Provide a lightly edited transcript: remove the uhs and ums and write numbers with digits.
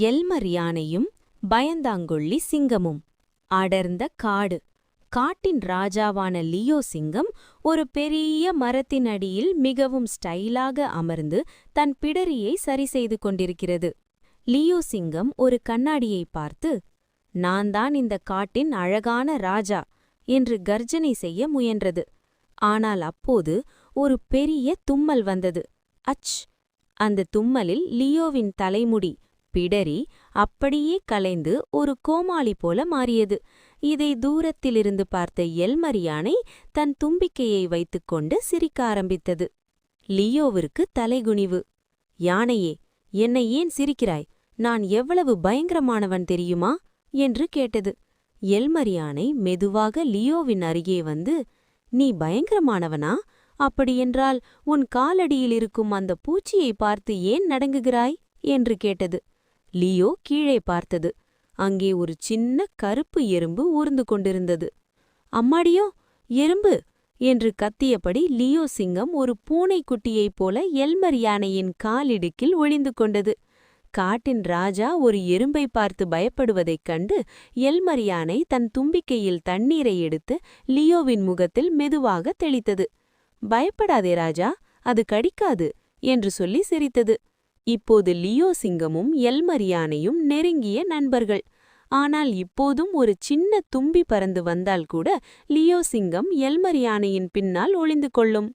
Elmer யானையும் பயந்தாங்கொள்ளி சிங்கமும். அடர்ந்த காடு. காட்டின் ராஜாவான லியோ சிங்கம் ஒரு பெரிய மரத்தின் அடியில் மிகவும் ஸ்டைலாக அமர்ந்து தன் பிடரியை சரி செய்து கொண்டிருக்கிறது. லியோ சிங்கம் ஒரு கண்ணாடியை பார்த்து, "நான் தான் இந்த காட்டின் அழகான ராஜா" என்று கர்ஜனை செய்ய முயன்றது. ஆனால் அப்போது ஒரு பெரிய தும்மல் வந்தது. அச்! அந்த தும்மலில் லியோவின் தலைமுடி, பிடரி அப்படியே கலைந்து ஒரு கோமாளி போல மாறியது. இதை தூரத்திலிருந்து பார்த்த எல்மர் யானை தன் தும்பிக்கையை வைத்துக்கொண்டு சிரிக்க ஆரம்பித்தது. லியோவிற்கு தலைகுனிவு. "யானையே, என்னை ஏன் சிரிக்கிறாய்? நான் எவ்வளவு பயங்கரமானவன் தெரியுமா?" என்று கேட்டது. எல்மர் யானை மெதுவாக லியோவின் அருகே வந்து, "நீ பயங்கரமானவனா? அப்படியென்றால் உன் காலடியில் இருக்கும் அந்த பூச்சியை பார்த்து ஏன் நடுங்குகிறாய்?" என்று கேட்டது. லியோ கீழே பார்த்தது. அங்கே ஒரு சின்ன கருப்பு எறும்பு ஊர்ந்து கொண்டிருந்தது. "அம்மாடியோ, எறும்பு!" என்று கத்தியபடி லியோ சிங்கம் ஒரு பூனைக்குட்டியைப் போல எல்மர் யானையின் காலிடுக்கில் ஒளிந்து கொண்டது. காட்டின் ராஜா ஒரு எறும்பை பார்த்து பயப்படுவதைக் கண்டு எல்மர் யானை தன் தும்பிக்கையில் தண்ணீரை எடுத்து லியோவின் முகத்தில் மெதுவாக தெளித்தது. "பயப்படாதே ராஜா, அது கடிக்காது" என்று சொல்லி சிரித்தது. இப்போது லியோ சிங்கமும் எல்மர் யானையும் நெருங்கிய நண்பர்கள். ஆனால் இப்போதும் ஒரு சின்ன தும்பி பறந்து வந்தால் கூட லியோ சிங்கம் எல்மர் யானையின் பின்னால் ஒளிந்து கொள்ளும்.